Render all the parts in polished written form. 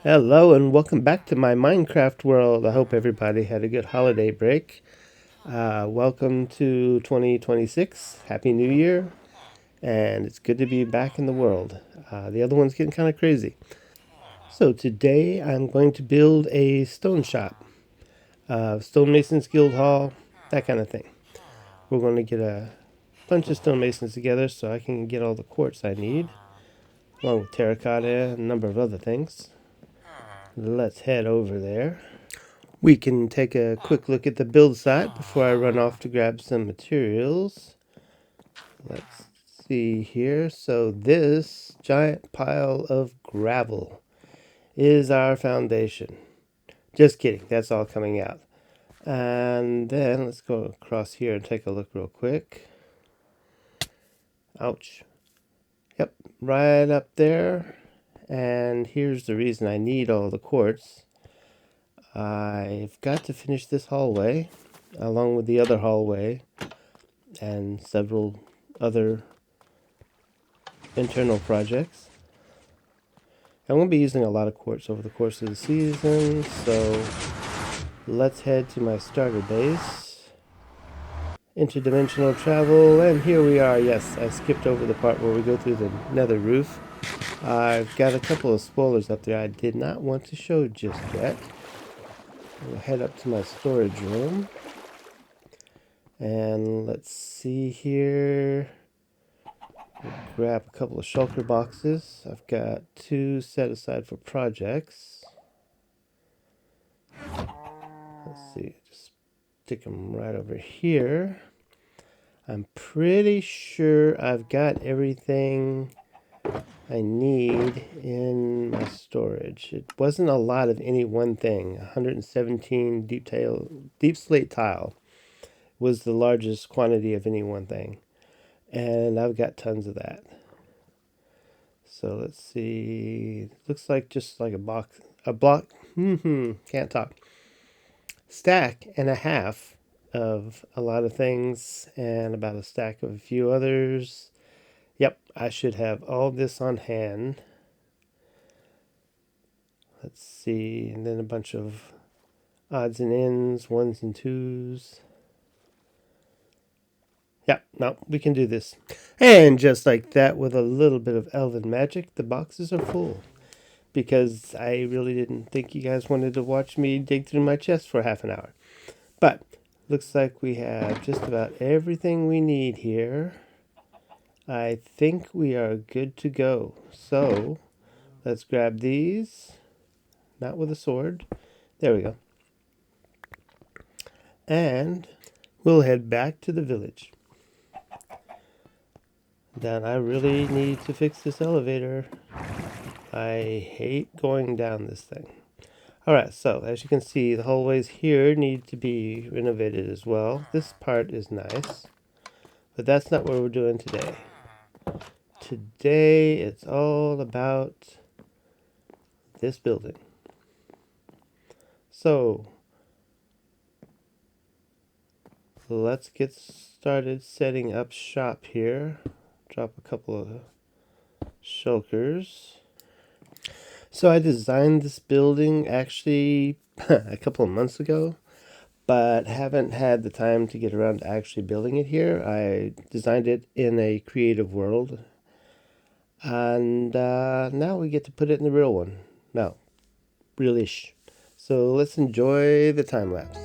Hello and welcome back to my Minecraft world. I hope everybody had a good holiday break. Welcome to 2026. Happy New Year. And it's good to be back in the world. The other one's getting kind of crazy. So today I'm going to build a stone shop. Stonemasons Guild Hall, that kind of thing. We're going to get a bunch of stonemasons together so I can get all the quartz I need, along with terracotta and a number of other things. Let's head over there. We can take a quick look at the build site before I run off to grab some materials. Let's see here. So this giant pile of gravel is our foundation. Just kidding, that's all coming out. And then let's go across here and take a look real quick. Ouch. Yep, right up there. And here's the reason I need all the quartz. I've got to finish this hallway along with the other hallway and several other internal projects. I'm going to be using a lot of quartz over the course of the season, so let's head to my starter base. Interdimensional travel, and here we are. Yes, I skipped over the part where we go through the nether roof. I've got a couple of spoilers up there I did not want to show just yet. We'll head up to my storage room. And let's see here. We'll grab a couple of shulker boxes. I've got 2 set aside for projects. Let's see, just stick them right over here. I'm pretty sure I've got everything I need in my storage. It wasn't a lot of any one thing. 117 deep slate tile was the largest quantity of any one thing, and I've got tons of that. So let's see. Looks like just like a block. Can't talk. Stack and a half of a lot of things, and about a stack of a few others. Yep, I should have all this on hand. Let's see, and then a bunch of odds and ends, 1s and 2s. Yep, no, we can do this. And just like that, with a little bit of elven magic, the boxes are full. Because I really didn't think you guys wanted to watch me dig through my chest for half an hour. But looks like we have just about everything we need here. I think we are good to go. So let's grab these. Not with a sword. There we go. And we'll head back to the village. Then I really need to fix this elevator. I hate going down this thing. Alright, so as you can see, the hallways here need to be renovated as well. This part is nice, but that's not what we're doing today. Today, it's all about this building. So, let's get started setting up shop here. Drop a couple of shulkers. So I designed this building actually a couple of months ago, but haven't had the time to get around to actually building it here. I designed it in a creative world, and now we get to put it in the real one. No, real-ish. So let's enjoy the time lapse.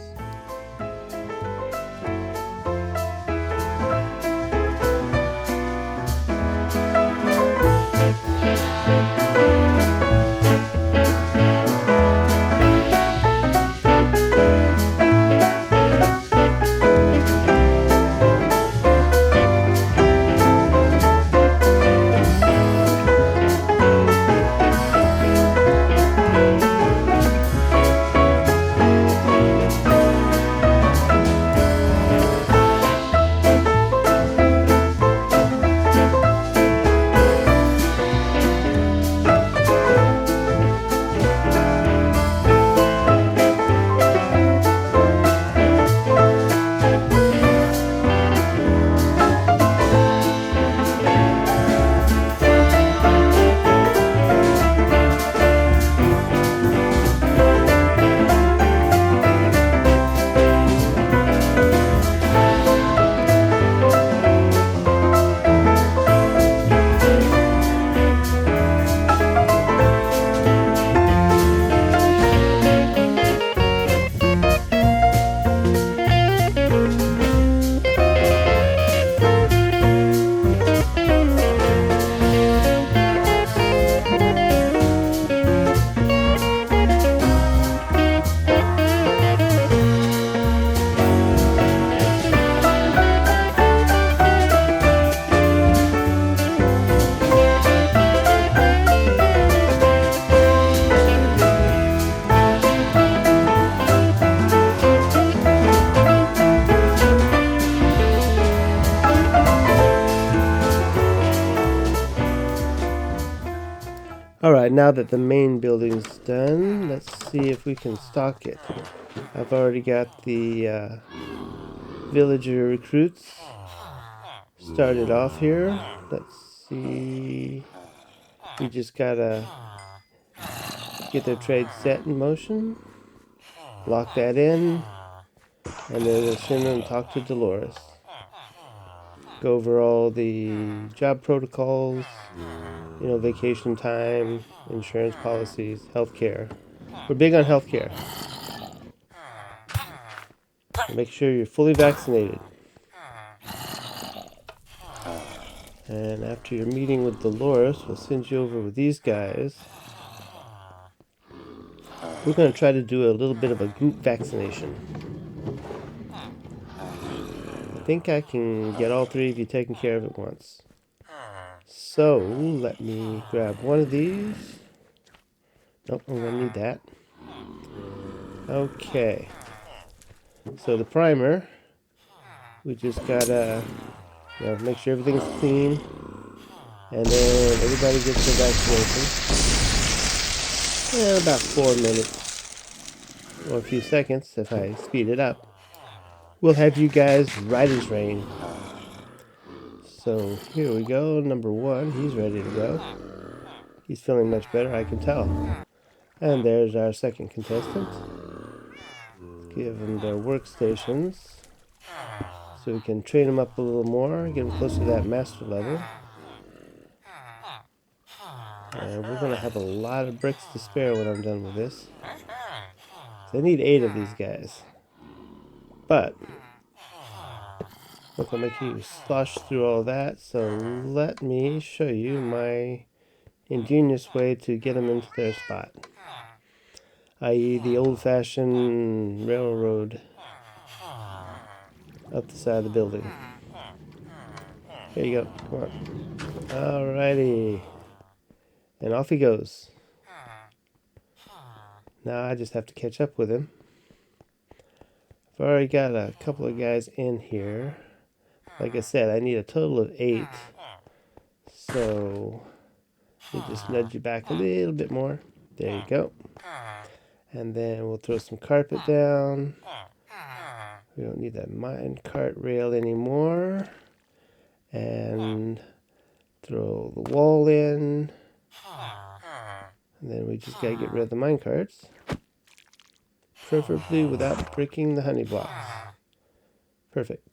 now that the main building's done, let's see if we can stock it. I've already got the villager recruits started off here. Let's see. We just gotta get their trade set in motion. Lock that in. And then we'll send them and talk to Dolores. Go over all the job protocols, vacation time, insurance policies, healthcare. We're big on healthcare. Make sure you're fully vaccinated. And after your meeting with Dolores, we'll send you over with these guys. We're going to try to do a little bit of a group vaccination. I think I can get all three of you taken care of at once. So, let me grab one of these. Nope, I'm going to need that. Okay. So the primer, we just got to make sure everything's clean. And then everybody gets their vaccination. And about 4 minutes or a few seconds if I speed it up. We'll have you guys right as rain. So here we go. Number 1, he's ready to go. He's feeling much better, I can tell. And there's our second contestant. Let's give them their workstations so we can train them up a little more, get them closer to that master level. And we're going to have a lot of bricks to spare when I'm done with this. So I need 8 of these guys. But look, I'll make you slosh through all that. So let me show you my ingenious way to get them into their spot. I.e. the old-fashioned railroad up the side of the building. Here you go. Come on. Alrighty. And off he goes. Now I just have to catch up with him. I've already got a couple of guys in here. Like I said, I need a total of 8. So, we just nudge you back a little bit more. There you go. And then we'll throw some carpet down. We don't need that mine cart rail anymore. And throw the wall in. And then we just gotta get rid of the mine carts. Preferably without breaking the honey blocks. Perfect.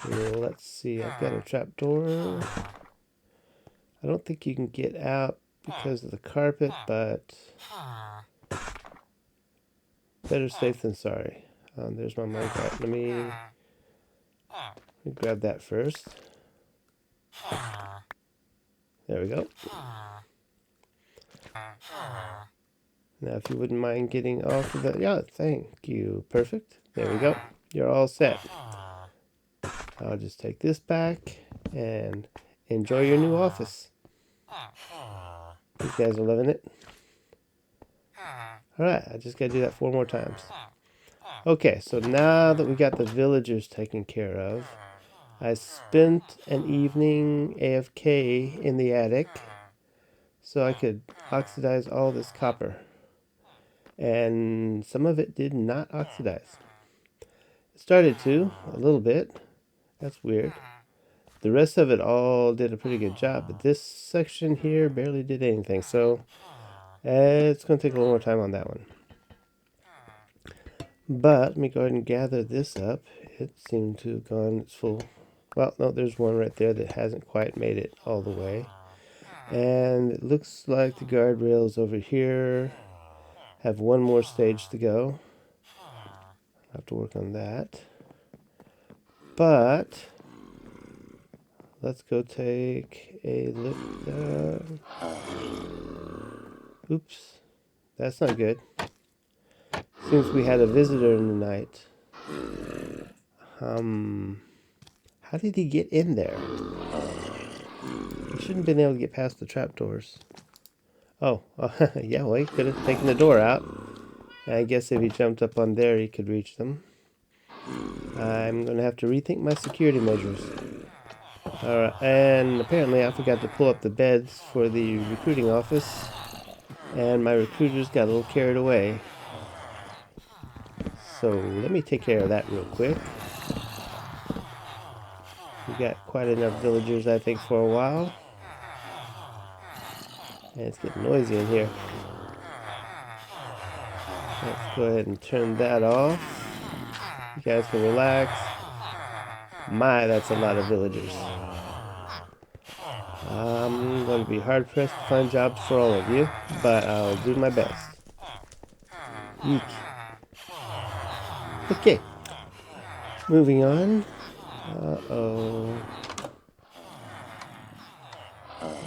Well, let's see, I've got a trapdoor. I don't think you can get out because of the carpet, but better safe than sorry. There's my minecart. Let me grab that first. There we go. Now, if you wouldn't mind getting off of the... Yeah, thank you. Perfect. There we go. You're all set. I'll just take this back and enjoy your new office. These guys are loving it. Alright, I just gotta do that 4 more times. Okay, so now that we got the villagers taken care of, I spent an evening AFK in the attic so I could oxidize all this copper. And some of it did not oxidize. It started to, a little bit. That's weird. The rest of it all did a pretty good job, but this section here barely did anything, so it's going to take a little more time on that one. But let me go ahead and gather this up. It seemed to have gone its full... Well, no, there's one right there that hasn't quite made it all the way. And it looks like the guardrails over here have one more stage to go. I'll have to work on that. But let's go take a look. Oops, that's not good. Seems we had a visitor in the night. How did he get in there? He shouldn't have been able to get past the trapdoors. Oh, yeah, well, he could have taken the door out. I guess if he jumped up on there, he could reach them. I'm going to have to rethink my security measures. Alright, and apparently I forgot to pull up the beds for the recruiting office. and my recruiters got a little carried away. So let me take care of that real quick. We got quite enough villagers, I think, for a while. And it's getting noisy in here. Let's go ahead and turn that off. You guys can relax. My, that's a lot of villagers. I'm going to be hard pressed to find jobs for all of you, but I'll do my best. Eek. Okay. Moving on. Uh-oh.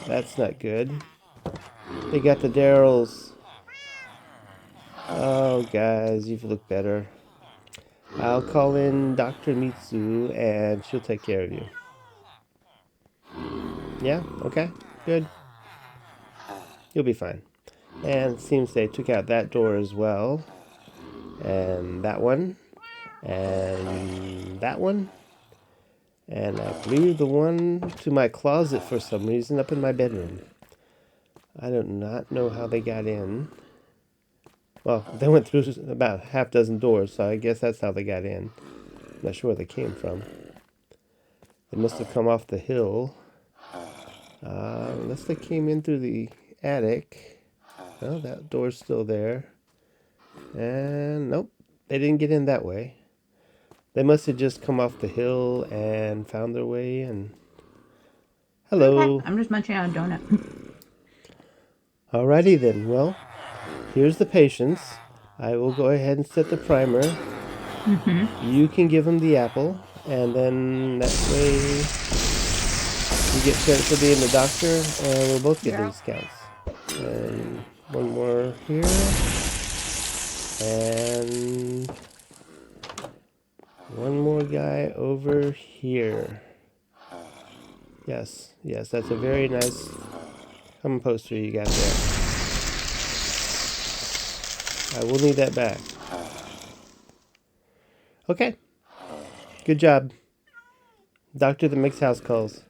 That's not good. They got the Daryls. Oh, guys, you've looked better. I'll call in Dr. Mitsu, and she'll take care of you. Yeah? Okay. Good. You'll be fine. And it seems they took out that door as well. And that one. And that one. And I believe the one to my closet for some reason up in my bedroom. I do not know how they got in. Well, they went through about half dozen doors, so I guess that's how they got in. I'm not sure where they came from. They must have come off the hill. Unless they came in through the attic. Well, that door's still there. And nope, they didn't get in that way. They must have just come off the hill and found their way in. Hello. Okay. I'm just munching on a donut. Alrighty then. Well, here's the patients. I will go ahead and set the primer. You can give them the apple, and then that way you get credit for being the doctor, and we'll both get discounts. And one more here. And one more guy over here. Yes, yes, that's a very nice poster you got there. I will need that back. Okay. Good job. Doctor that makes house calls.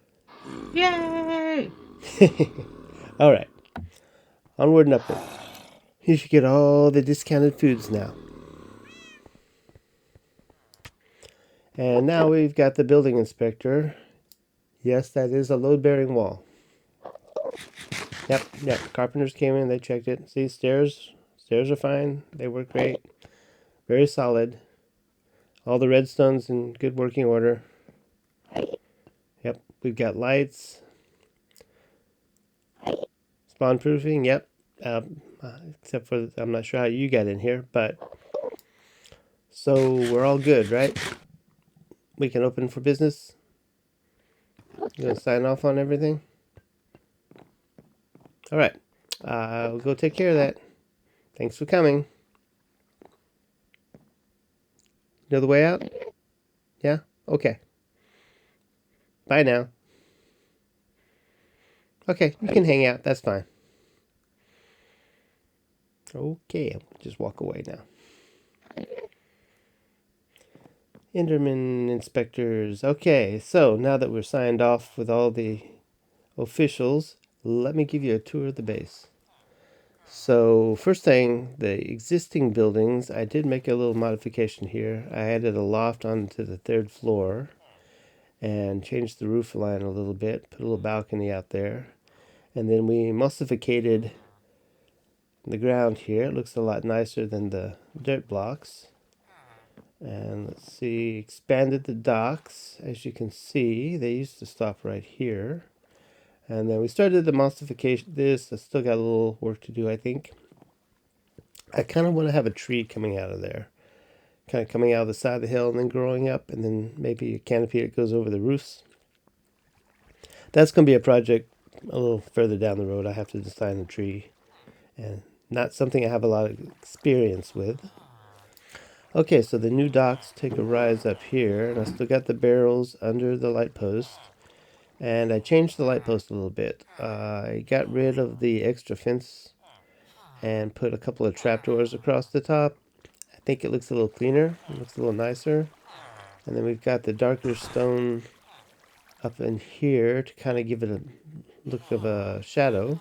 Yay! All right. Onward and upward. You should get all the discounted foods now. And now we've got the building inspector. Yes, that is a load-bearing wall. Yep. Carpenters came in, they checked it. See, stairs are fine. They work great. Very solid. All the redstone's in good working order. Yep. We've got lights. Spawn proofing. Yep. Except for I'm not sure how you got in here, but so we're all good, right? We can open for business. You gonna sign off on everything? All right. We'll go take care of that. Thanks for coming. Know the way out? Yeah? Okay. Bye now. Okay, you can hang out. That's fine. Okay, I'll just walk away now. Enderman inspectors. Okay, so now that we're signed off with all the officials, let me give you a tour of the base. So first thing, the existing buildings, I did make a little modification here. I added a loft onto the third floor and changed the roof line a little bit, put a little balcony out there. And then we emulsificated the ground here. It looks a lot nicer than the dirt blocks. And let's see, expanded the docks. As you can see, they used to stop right here. And then we started the emulsification. I still got a little work to do, I think. I kind of want to have a tree coming out of there. Kind of coming out of the side of the hill and then growing up. And then maybe a canopy that goes over the roofs. That's going to be a project a little further down the road. I have to design a tree. And not something I have a lot of experience with. Okay, so the new docks take a rise up here. And I still got the barrels under the light post. And I changed the light post a little bit. I got rid of the extra fence and put a couple of trapdoors across the top. I think it looks a little cleaner. It looks a little nicer. And then we've got the darker stone up in here to kind of give it a look of a shadow.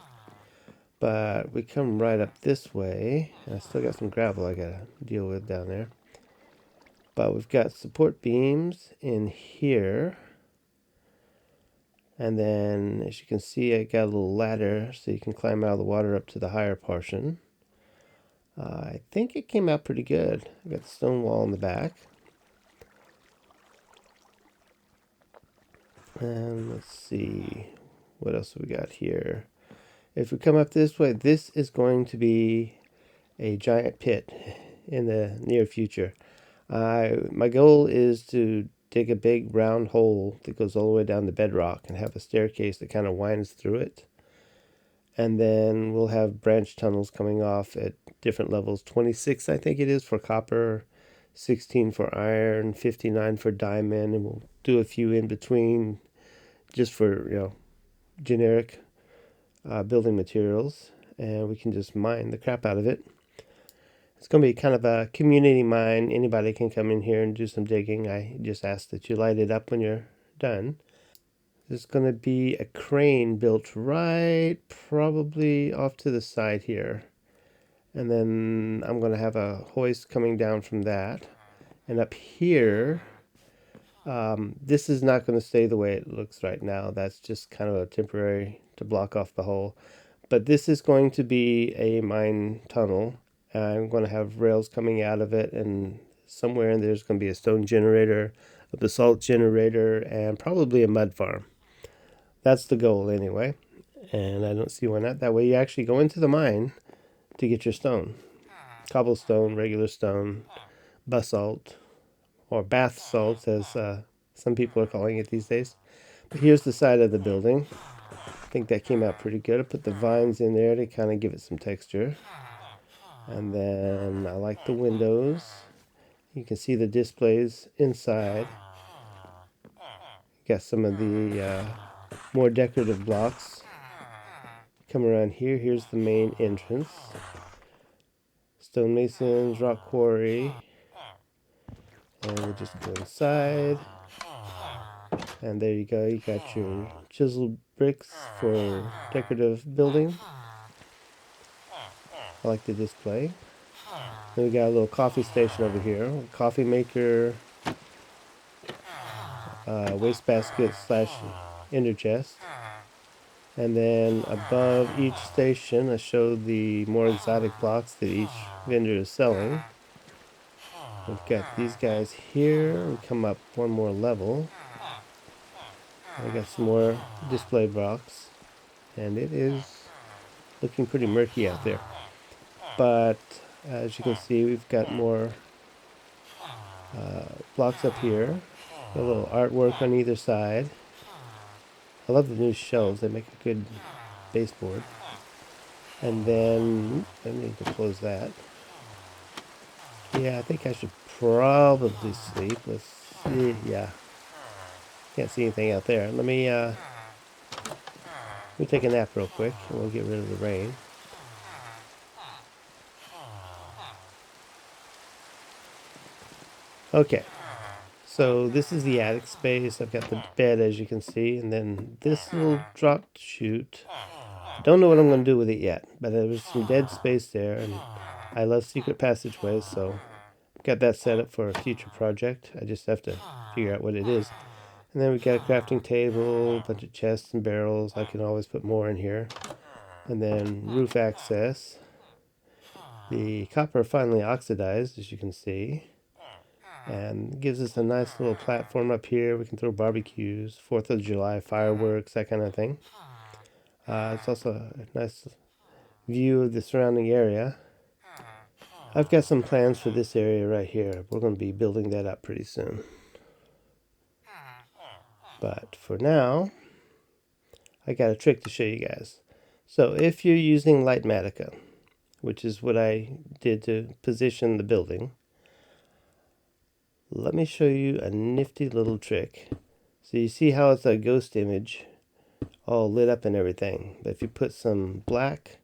But we come right up this way, and I still got some gravel I gotta deal with down there. But we've got support beams in here. And then, as you can see, I got a little ladder so you can climb out of the water up to the higher portion. I think it came out pretty good. I got the stone wall in the back. And let's see, what else we got here? If we come up this way, this is going to be a giant pit in the near future. My goal is to dig a big round hole that goes all the way down to bedrock and have a staircase that kind of winds through it. And then we'll have branch tunnels coming off at different levels. 26, I think it is, for copper, 16 for iron, 59 for diamond, and we'll do a few in between just for, generic building materials. And we can just mine the crap out of it. It's going to be kind of a community mine. Anybody can come in here and do some digging. I just ask that you light it up when you're done. There's going to be a crane built right probably off to the side here. And then I'm going to have a hoist coming down from that. And up here, this is not going to stay the way it looks right now. That's just kind of a temporary to block off the hole. But this is going to be a mine tunnel. I'm going to have rails coming out of it, and somewhere in there's going to be a stone generator, a basalt generator, and probably a mud farm. That's the goal anyway, and I don't see why not. That way you actually go into the mine to get your stone. Cobblestone, regular stone, basalt, or bath salt, as some people are calling it these days. But here's the side of the building. I think that came out pretty good. I put the vines in there to kind of give it some texture. And then I like the windows. You can see the displays inside. Got some of the more decorative blocks. Come around here. Here's the main entrance. Stonemasons, rock quarry. And we'll just go inside. And there you go. You got your chiseled bricks for decorative building. I like the display. Then we got a little coffee station over here. Coffee maker, wastebasket / ender chest. And then above each station, I showed the more exotic blocks that each vendor is selling. We've got these guys here. We come up one more level. I got some more display blocks. And it is looking pretty murky out there. But as you can see, we've got more blocks up here. A little artwork on either side. I love the new shelves. They make a good baseboard. And then I need to close that. Yeah, I think I should probably sleep. Let's see. Yeah, can't see anything out there. Let me take a nap real quick, and we'll get rid of the rain. Okay, so this is the attic space. I've got the bed, as you can see, and then this little drop chute. Don't know what I'm going to do with it yet, but there was some dead space there, and I love secret passageways, so got that set up for a future project. I just have to figure out what it is. And then we got a crafting table, a bunch of chests and barrels. I can always put more in here. And then roof access. The copper finally oxidized, as you can see. And gives us a nice little platform up here. We can throw barbecues, 4th of July fireworks, that kind of thing. It's also a nice view of the surrounding area. I've got some plans for this area right here. We're going to be building that up pretty soon. But for now, I got a trick to show you guys. So if you're using Lightmatica, which is what I did to position the building, let me show you a nifty little trick. So you see how it's a ghost image, all lit up and everything. But if you put some black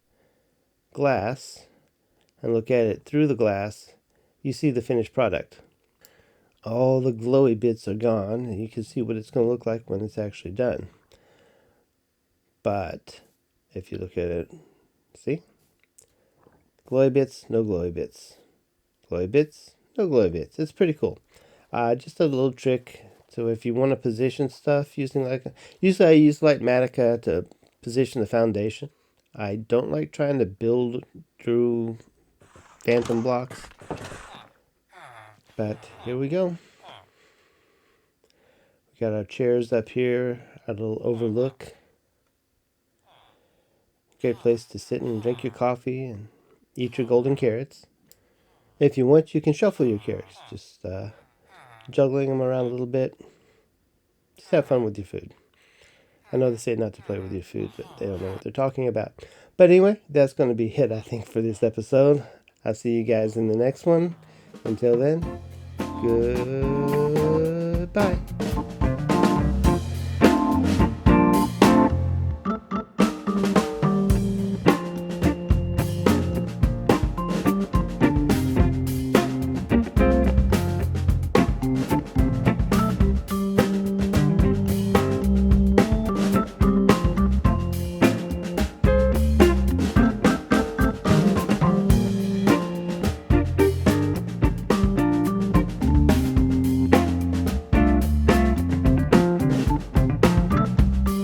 glass and look at it through the glass, you see the finished product. All the glowy bits are gone, and you can see what it's going to look like when it's actually done. But if you look at it, see, Glowy bits, no glowy bits. Glowy bits, no glowy bits. It's pretty cool. Just a little trick. So if you want to position stuff usually I use Lightmatica to position the foundation. I don't like trying to build through phantom blocks. But here we go. We got our chairs up here, a little overlook. Great place to sit and drink your coffee and eat your golden carrots. If you want, you can shuffle your carrots, just juggling them around a little bit. Just have fun with your food. I know they say not to play with your food, but they don't know what they're talking about. But anyway, that's going to be it, I think, for this episode. I'll see you guys in the next one. Until then, goodbye.